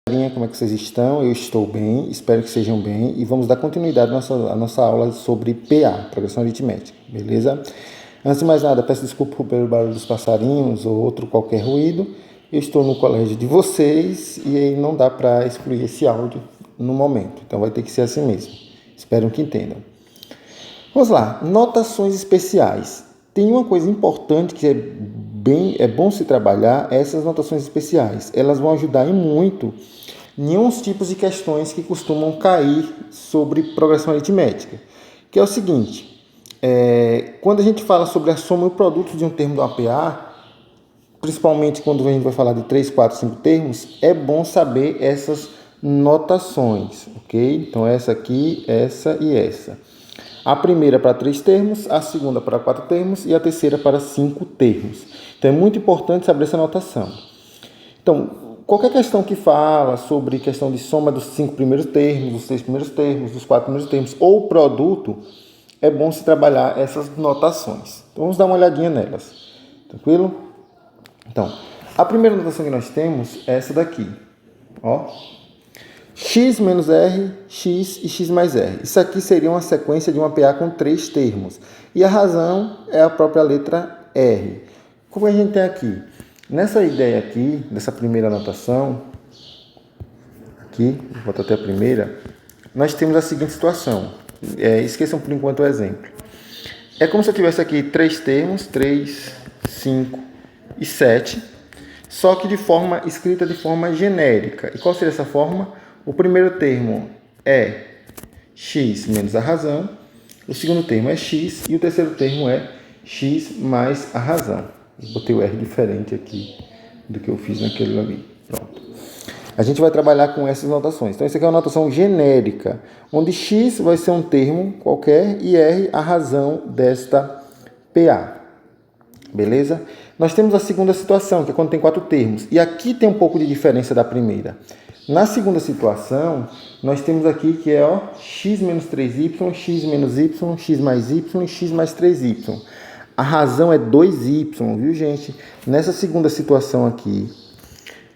Como é que vocês estão? Eu estou bem, espero que sejam bem e vamos dar continuidade à nossa aula sobre PA, Progressão Aritmética, beleza? Antes de mais nada, peço desculpa pelo barulho dos passarinhos ou outro qualquer ruído. Eu estou no colégio de vocês e aí não dá para excluir esse áudio no momento, então vai ter que ser assim mesmo. Espero que entendam. Vamos lá, notações especiais. Tem uma coisa importante que é bom se trabalhar, essas notações especiais. Elas vão ajudar em muito em uns tipos de questões que costumam cair sobre progressão aritmética, que é o seguinte, quando a gente fala sobre a soma e o produto de um termo do APA, principalmente quando a gente vai falar de 3, 4, 5 termos, é bom saber essas notações, ok? Então essa aqui, essa e essa. A primeira para 3 termos, a segunda para 4 termos e a terceira para 5 termos. Então é muito importante saber essa notação. Então, qualquer questão que fala sobre questão de soma dos 5 primeiros termos, dos 3 primeiros termos, dos 4 primeiros termos ou produto, é bom se trabalhar essas notações. Então vamos dar uma olhadinha nelas. Tranquilo? Então, a primeira notação que nós temos é essa daqui. Ó. X menos R, X e X mais R. Isso aqui seria uma sequência de uma PA com 3 termos. E a razão é a própria letra R. Como a gente tem aqui? Nessa ideia aqui, dessa primeira anotação, aqui, vou botar até a primeira, nós temos a seguinte situação. Esqueçam por enquanto o exemplo. É como se eu tivesse aqui 3 termos, 3, 5 e 7, só que escrita de forma genérica. E qual seria essa forma? O primeiro termo é x menos a razão, o segundo termo é x e o terceiro termo é x mais a razão. Eu botei o R diferente aqui do que eu fiz naquele ali. Pronto. A gente vai trabalhar com essas notações. Então, isso aqui é uma notação genérica, onde x vai ser um termo qualquer e R a razão desta PA. Beleza? Nós temos a segunda situação, que é quando tem 4 termos. E aqui tem um pouco de diferença da primeira. Na segunda situação, nós temos aqui que é x menos 3y, x menos y, x mais y e x mais 3y. A razão é 2y, viu, gente? Nessa segunda situação aqui,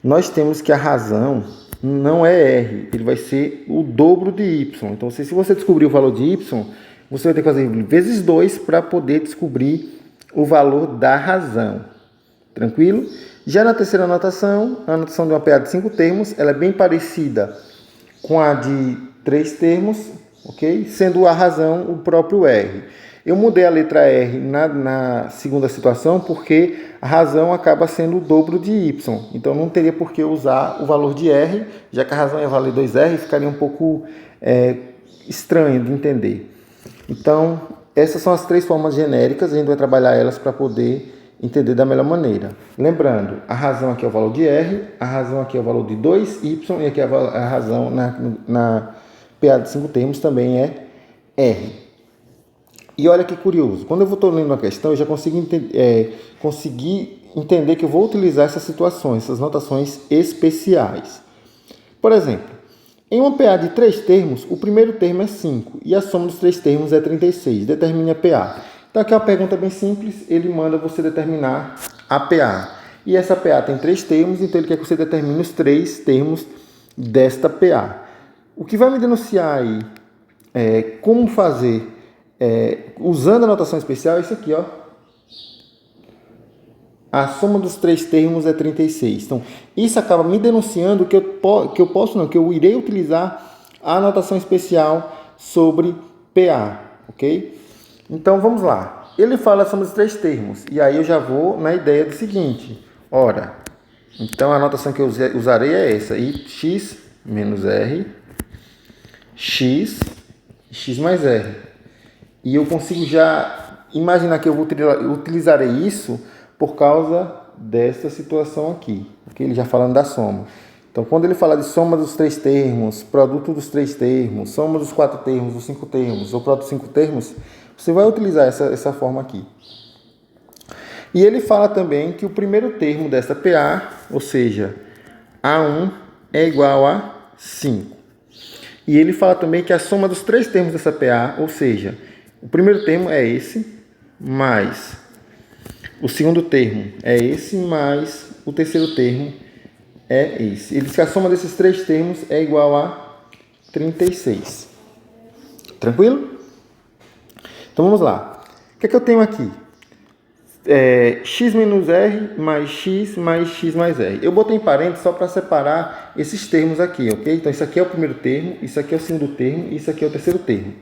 nós temos que a razão não é r, ele vai ser o dobro de y. Então, se você descobrir o valor de y, você vai ter que fazer vezes 2 para poder descobrir o valor da razão. Tranquilo? Já na terceira anotação, a anotação de uma PA de 5 termos, ela é bem parecida com a de 3 termos, ok? Sendo a razão o próprio R. Eu mudei a letra R na segunda situação porque a razão acaba sendo o dobro de Y. Então não teria por que usar o valor de R, já que a razão ia valer 2R, ficaria um pouco estranho de entender. Então, essas são as 3 formas genéricas, a gente vai trabalhar elas para poder entender da melhor maneira. Lembrando, a razão aqui é o valor de R, a razão aqui é o valor de 2Y e aqui a razão na PA de 5 termos também é R. E olha que curioso, quando eu estou lendo uma questão, eu já consigo entender que eu vou utilizar essas situações, essas notações especiais. Por exemplo, em uma PA de 3 termos, o primeiro termo é 5 e a soma dos 3 termos é 36. Determine a PA. Então aqui é uma pergunta bem simples, ele manda você determinar a PA. E essa PA tem 3 termos, então ele quer que você determine os 3 termos desta PA. O que vai me denunciar aí como fazer, usando a notação especial, é isso aqui, ó. A soma dos 3 termos é 36. Então, isso acaba me denunciando que eu irei utilizar a notação especial sobre PA, ok? Então, vamos lá. Ele fala a soma dos 3 termos. E aí eu já vou na ideia do seguinte. Ora, então a notação que eu usarei é essa. X menos R, X mais R. E eu consigo já imaginar que eu utilizarei isso por causa dessa situação aqui. Okay? Ele já falando da soma. Então, quando ele fala de soma dos 3 termos, produto dos 3 termos, soma dos 4 termos, dos 5 termos, ou produto dos 5 termos, você vai utilizar essa forma aqui. E ele fala também que o primeiro termo dessa PA, ou seja, A1 é igual a 5. E ele fala também que a soma dos 3 termos dessa PA, ou seja, o primeiro termo é esse, mais o segundo termo é esse, mais o terceiro termo é esse. Ele diz que a soma desses três termos é igual a 36. Tranquilo? Então vamos lá. O que é que eu tenho aqui? X menos R mais X mais R. Eu botei em parênteses só para separar esses termos aqui, ok? Então isso aqui é o primeiro termo, isso aqui é o segundo termo e isso aqui é o terceiro termo.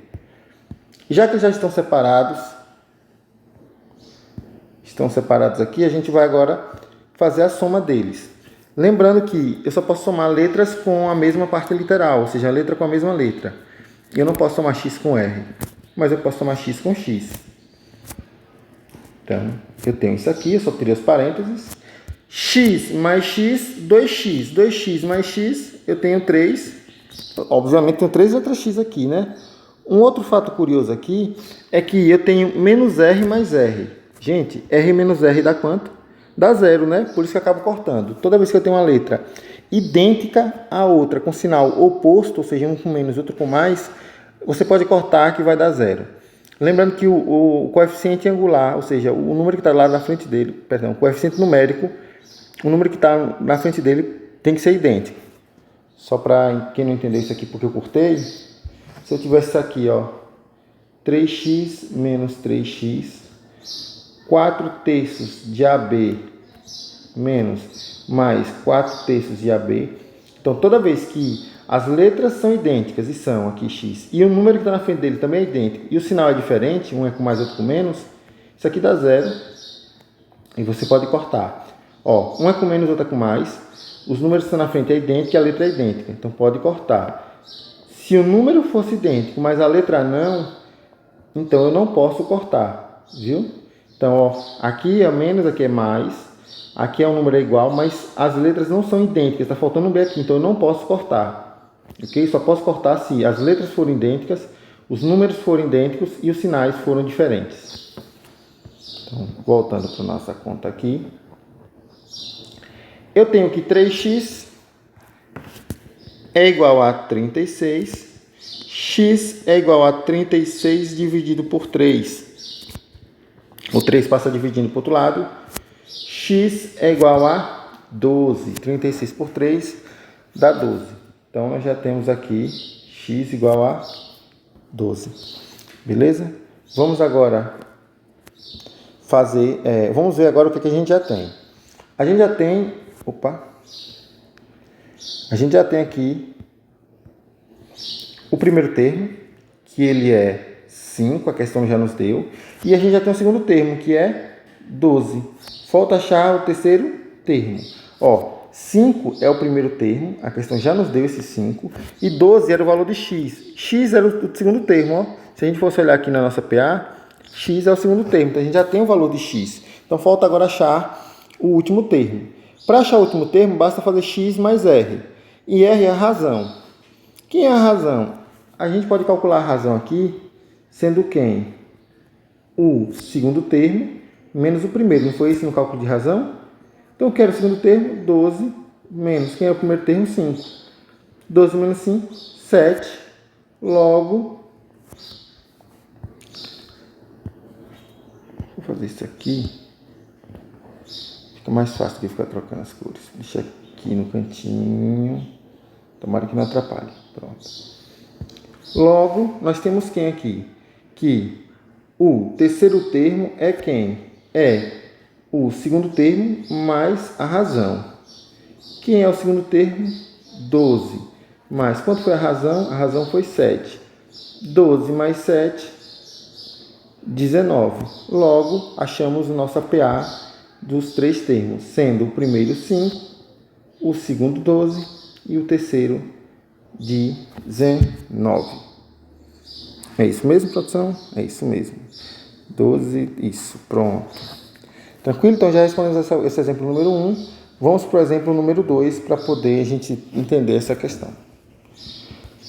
Já que já estão separados aqui, a gente vai agora fazer a soma deles. Lembrando que eu só posso somar letras com a mesma parte literal, ou seja, a letra com a mesma letra. Eu não posso somar X com R, mas eu posso somar X com X. Então, eu tenho isso aqui, eu só tirei os parênteses. X mais X, 2X. 2X mais X, eu tenho 3. Obviamente, tenho 3 letras X aqui, né? Um outro fato curioso aqui é que eu tenho menos R mais R. Gente, R menos R dá quanto? Dá 0, né? Por isso que eu acabo cortando. Toda vez que eu tenho uma letra idêntica à outra, com sinal oposto, ou seja, um com menos e outro com mais, você pode cortar que vai dar 0. Lembrando que o coeficiente angular, ou seja, o número que está lá na frente dele, perdão, o coeficiente numérico, o número que está na frente dele tem que ser idêntico. Só para quem não entendeu isso aqui porque eu cortei, se eu tivesse isso aqui, ó, 3x menos 3x, 4 terços de AB menos mais 4 terços de AB. Então, toda vez que as letras são idênticas, e são aqui x, e o número que está na frente dele também é idêntico, e o sinal é diferente, um é com mais, outro com menos, isso aqui dá 0, e você pode cortar. Ó, um é com menos, outro é com mais, os números que estão na frente é idêntico e a letra é idêntica, então pode cortar. Se o número fosse idêntico, mas a letra não, então eu não posso cortar, viu? Então, ó, aqui é menos, aqui é mais, aqui é um número igual, mas as letras não são idênticas, está faltando um B aqui, então eu não posso cortar. Ok? Só posso cortar se as letras forem idênticas, os números forem idênticos e os sinais foram diferentes. Então, voltando para a nossa conta aqui. Eu tenho que 3x é igual a 36. X é igual a 36 dividido por 3. O 3 passa dividindo para o outro lado. X é igual a 12. 36 por 3 dá 12. Então, nós já temos aqui x igual a 12. Beleza? Vamos agora vamos ver agora o que a gente já tem. A gente já tem... A gente já tem aqui o primeiro termo, que ele é 5, a questão já nos deu. E a gente já tem o segundo termo, que é 12. Falta achar o terceiro termo. Ó, 5 é o primeiro termo, a questão já nos deu esse 5, e 12 era o valor de x. X era o segundo termo, ó. Se a gente fosse olhar aqui na nossa PA, x é o segundo termo, então a gente já tem o valor de x. Então falta agora achar o último termo. Para achar o último termo, basta fazer x mais r. E r é a razão. Quem é a razão? A gente pode calcular a razão aqui, sendo quem? O segundo termo menos o primeiro. Não foi isso no cálculo de razão? Então, eu quero o segundo termo, 12, menos, quem é o primeiro termo? 5. 12 menos 5, 7. Logo, vou fazer isso aqui. Fica mais fácil do que ficar trocando as cores. Deixa aqui no cantinho. Tomara que não atrapalhe. Pronto. Logo, nós temos quem aqui? Que o terceiro termo é quem? É o segundo termo mais a razão. Quem é o segundo termo? 12. Mas quanto foi a razão? A razão foi 7. 12 mais 7, 19. Logo, achamos a nossa PA dos três termos, sendo o primeiro 5, o segundo 12 e o terceiro 19. É isso mesmo, produção? É isso mesmo. 12, isso, pronto. Tranquilo? Então já respondemos esse exemplo número 1. Vamos para o exemplo número 2 para poder a gente entender essa questão.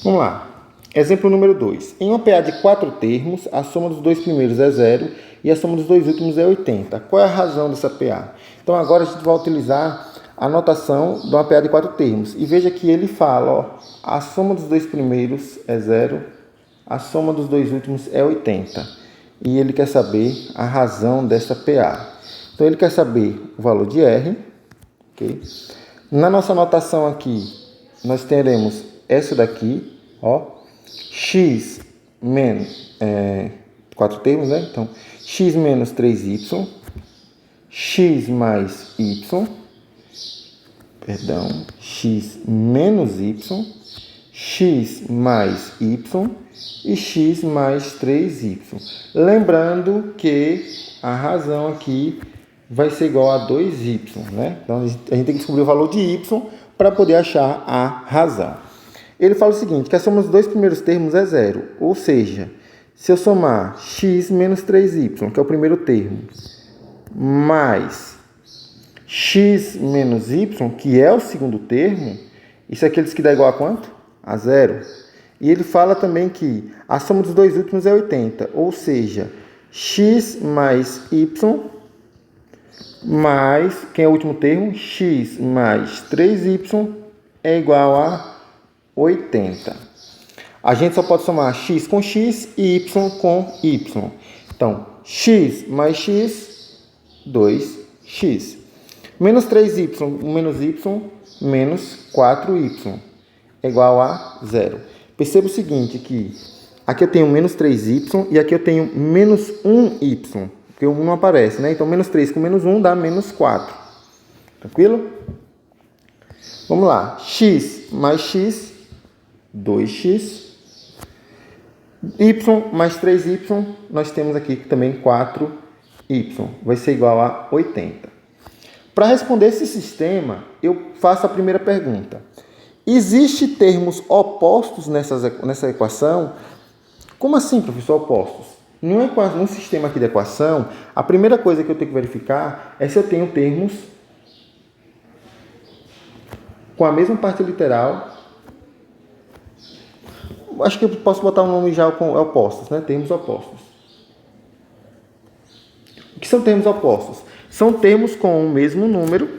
Vamos lá. Exemplo número 2. Em uma PA de 4 termos, a soma dos dois primeiros é 0 e a soma dos dois últimos é 80. Qual é a razão dessa PA? Então agora a gente vai utilizar a notação de uma PA de 4 termos. E veja que ele fala, ó, a soma dos dois primeiros é 0, a soma dos dois últimos é 80. E ele quer saber a razão dessa PA. Então ele quer saber o valor de R, okay? Na nossa notação aqui, nós teremos essa daqui, ó, x menos, 4 termos, né? Então, x menos 3y, x mais y, perdão, x menos y, x mais y e x mais 3y. Lembrando que a razão aqui vai ser igual a 2y, né? Então, a gente tem que descobrir o valor de y para poder achar a razão. Ele fala o seguinte, que a soma dos dois primeiros termos é zero, ou seja, se eu somar x menos 3y, que é o primeiro termo, mais x menos y, que é o segundo termo, isso aqui diz que dá igual a quanto? A zero. E ele fala também que a soma dos dois últimos é 80, ou seja, x mais y mais, quem é o último termo? X mais 3y é igual a 80. A gente só pode somar x com x e y com y. Então, x mais x, 2x. Menos 3y menos y, menos 4y, é igual a 0. Perceba o seguinte, que aqui eu tenho menos 3y e aqui eu tenho menos 1y, porque o 1 não aparece, né? Então, menos 3 com menos 1 dá menos 4. Tranquilo? Vamos lá. X mais x, 2x. Y mais 3y, nós temos aqui também 4y. Vai ser igual a 80. Para responder esse sistema, eu faço a primeira pergunta. Existem termos opostos nessa equação? Como assim, professor, opostos? Num sistema aqui de equação, a primeira coisa que eu tenho que verificar é se eu tenho termos com a mesma parte literal. Acho que eu posso botar um nome já com opostos, né? Termos opostos. O que são termos opostos? São termos com o mesmo número,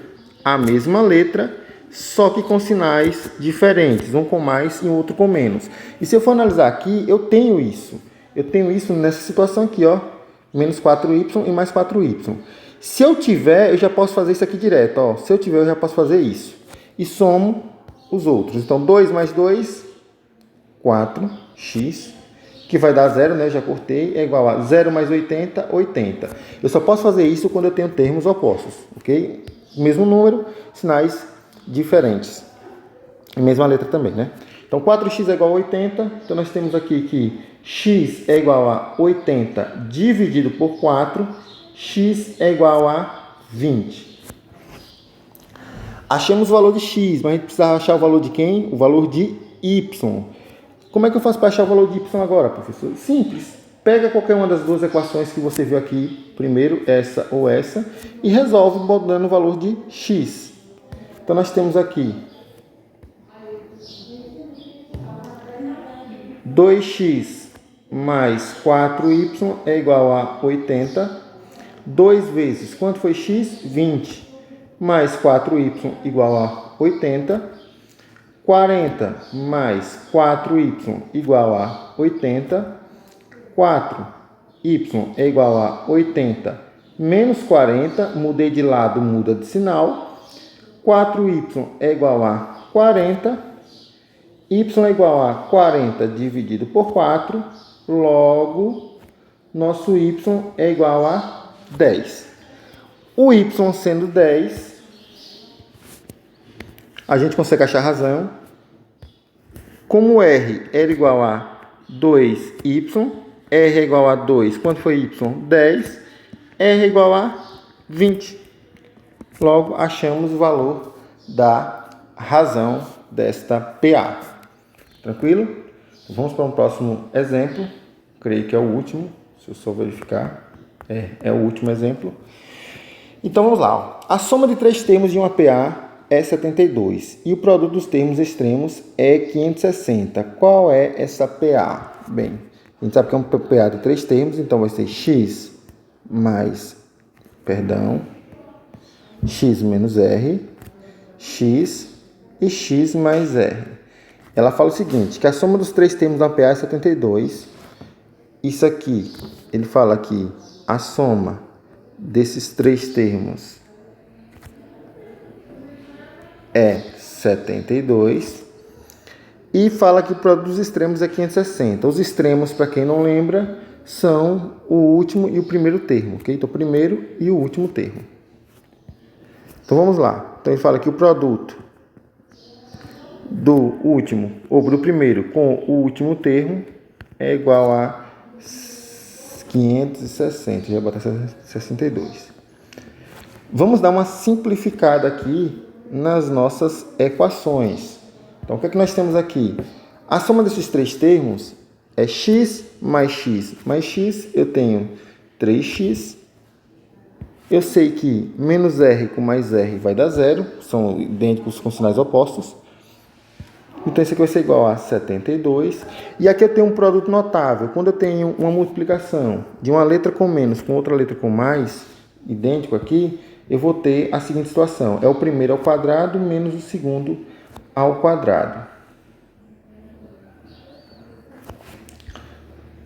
a mesma letra, só que com sinais diferentes, um com mais e o outro com menos. E se eu for analisar aqui, eu tenho isso. Eu tenho isso nessa situação aqui, ó, menos 4y e mais 4y. Se eu tiver, eu já posso fazer isso aqui direto, ó. Se eu tiver, eu já posso fazer isso. E somo os outros. Então, 2 mais 2, 4x, que vai dar 0, né? Eu já cortei, é igual a 0 mais 80, 80. Eu só posso fazer isso quando eu tenho termos opostos, ok? Mesmo número, sinais diferentes. E mesma letra também, né? Então, 4x é igual a 80. Então, nós temos aqui que x é igual a 80 dividido por 4. X é igual a 20. Achamos o valor de x, mas a gente precisa achar o valor de quem? O valor de y. Como é que eu faço para achar o valor de y agora, professor? Simples. Pega qualquer uma das duas equações que você viu aqui, primeiro essa ou essa, e resolve botando o valor de x. Então, nós temos aqui 2x mais 4y é igual a 80. 2 vezes, quanto foi x? 20. Mais 4y igual a 80. 40 mais 4y igual a 80. 4y é igual a 80 menos 40. Mudei de lado, muda de sinal. 4y é igual a 40. Y é igual a 40 dividido por 4. Logo, nosso y é igual a 10. O y sendo 10, a gente consegue achar a razão. Como r era igual a 2y, r é igual a 2, quanto foi y? 10, r é igual a 20. Logo, achamos o valor da razão desta PA. Tranquilo? Vamos para um próximo exemplo. Creio que é o último, se eu só verificar. É o último exemplo. Então, vamos lá. A soma de três termos de uma PA é 72 e o produto dos termos extremos é 560. Qual é essa PA? Bem, a gente sabe que é um PA de três termos, então vai ser x menos r, x e x mais r. Ela fala o seguinte, que a soma dos três termos da PA é 72. Isso aqui, ele fala que a soma desses três termos é 72. E fala que o produto dos extremos é 560. Os extremos, para quem não lembra, são o último e o primeiro termo, ok? Então, o primeiro e o último termo. Então, vamos lá. Então, ele fala que o produto do último ou do primeiro com o último termo é igual a 560. Já vou botar 62. Vamos dar uma simplificada aqui nas nossas equações. Então, o que é que nós temos aqui? A soma desses três termos é x mais x mais x. Eu tenho 3x. Eu sei que menos r com mais r vai dar zero. São idênticos com sinais opostos. Então, isso aqui vai ser igual a 72. E aqui eu tenho um produto notável. Quando eu tenho uma multiplicação de uma letra com menos com outra letra com mais, idêntico aqui, eu vou ter a seguinte situação. É o primeiro ao quadrado menos o segundo ao quadrado.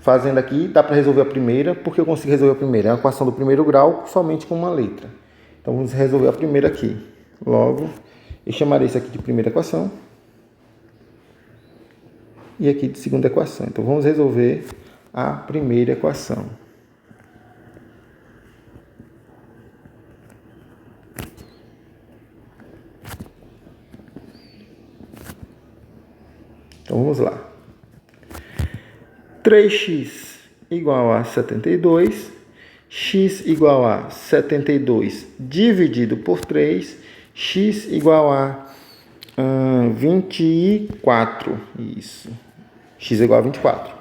Fazendo aqui, dá para resolver a primeira, porque eu consigo resolver a primeira. É uma equação do primeiro grau somente com uma letra. Então, vamos resolver a primeira aqui. Logo, eu chamarei isso aqui de primeira equação. E aqui de segunda equação. Então, vamos resolver a primeira equação. Então, vamos lá. 3x igual a 72. X igual a 72 dividido por 3. X igual a 24. Isso. X igual a 24.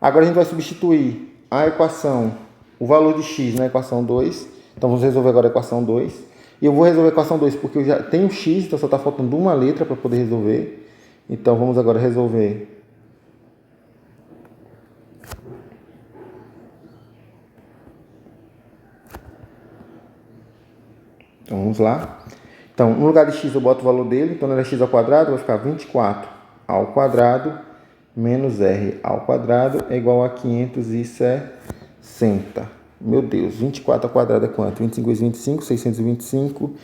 Agora a gente vai substituir a equação, o valor de x na equação 2. Então vamos resolver agora a equação 2. E eu vou resolver a equação 2 porque eu já tenho x, então só está faltando uma letra para poder resolver. Então vamos agora resolver. Então vamos lá. Então, no lugar de x eu boto o valor dele. Então, não é x ao quadrado, vai ficar 24 ao quadrado menos r ao quadrado é igual a 560. Meu Deus, 24 ao quadrado é quanto? 25 vezes 25, 625.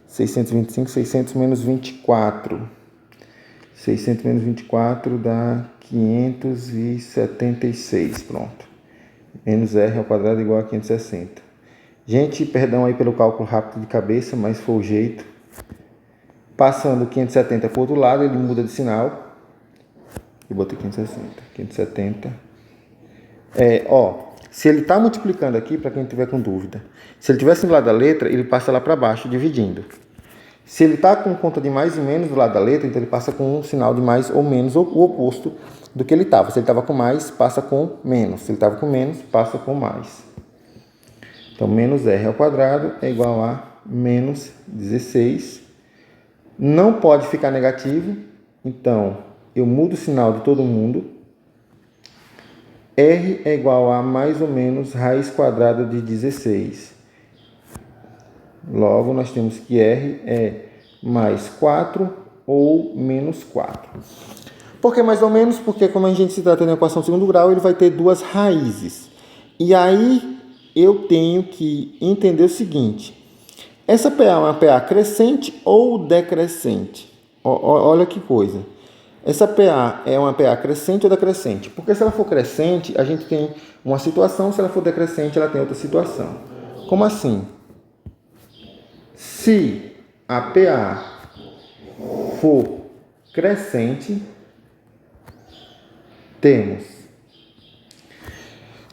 625, 600 menos 24. 600 menos 24 dá 576. Pronto. Menos r ao quadrado é igual a 560. Gente, perdão aí pelo cálculo rápido de cabeça, mas foi o jeito. Passando 570 para o outro lado, ele muda de sinal. Eu botei 560. 570. Se ele está multiplicando aqui, para quem tiver com dúvida, se ele tivesse do lado da letra, ele passa lá para baixo, dividindo. Se ele está com conta de mais e menos do lado da letra, então ele passa com um sinal de mais ou menos, ou o oposto do que ele estava. Se ele estava com mais, passa com menos. Se ele estava com menos, passa com mais. Então, menos r ao quadrado é igual a menos 16. Não pode ficar negativo, então eu mudo o sinal de todo mundo. R é igual a mais ou menos raiz quadrada de 16. Logo, nós temos que R é mais 4 ou menos 4. Por que mais ou menos? Porque como a gente se trata de uma equação de segundo grau, ele vai ter duas raízes. E aí eu tenho que entender o seguinte. Essa PA é uma PA crescente ou decrescente? Olha que coisa. Essa PA é uma PA crescente ou decrescente? Porque se ela for crescente, a gente tem uma situação. Se ela for decrescente, ela tem outra situação. Como assim? Se a PA for crescente, temos.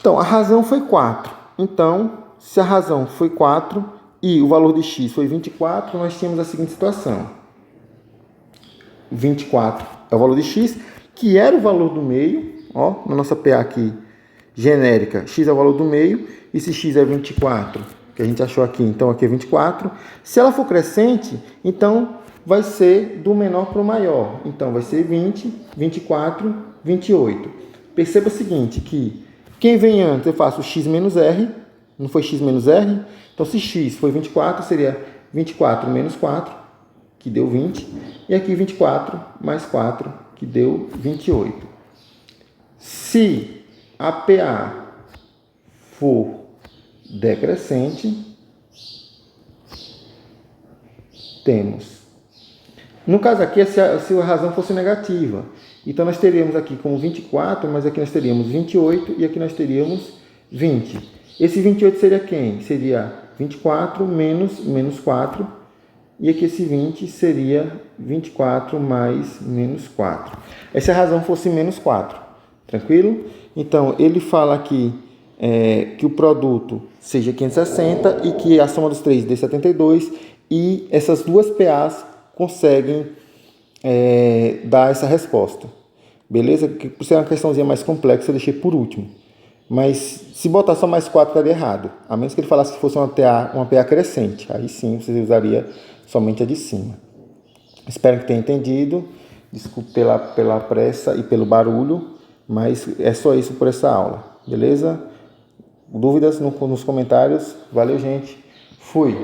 Então, a razão foi 4. Então, se a razão foi 4 e o valor de x foi 24, nós tínhamos a seguinte situação. 24 é o valor de x, que era o valor do meio. Na nossa PA aqui, genérica, x é o valor do meio. E se x é 24, que a gente achou aqui, então aqui é 24. Se ela for crescente, então vai ser do menor para o maior. Então, vai ser 20, 24, 28. Perceba o seguinte, que quem vem antes, eu faço x menos r. Não foi x menos r? Então, se x foi 24, seria 24 menos 4, que deu 20. E aqui 24 mais 4, que deu 28. Se a PA for decrescente, temos No caso aqui, se a razão fosse negativa. Então, nós teríamos aqui como 24, mas aqui nós teríamos 28 e aqui nós teríamos 20. Esse 28 seria quem? Seria 24 menos 4. E aqui esse 20 seria 24 mais menos 4. Se a razão fosse menos 4. Tranquilo? Então, ele fala aqui que o produto seja 560 e que a soma dos três dê 72. E essas duas PAs conseguem dar essa resposta. Beleza? Porque por ser uma questãozinha mais complexa, eu deixei por último. Mas se botar só mais 4, estaria errado. A menos que ele falasse que fosse uma PA crescente. Aí sim, você usaria somente a de cima. Espero que tenha entendido. Desculpe pela pressa e pelo barulho. Mas é só isso por essa aula. Beleza? Dúvidas nos comentários? Valeu, gente. Fui!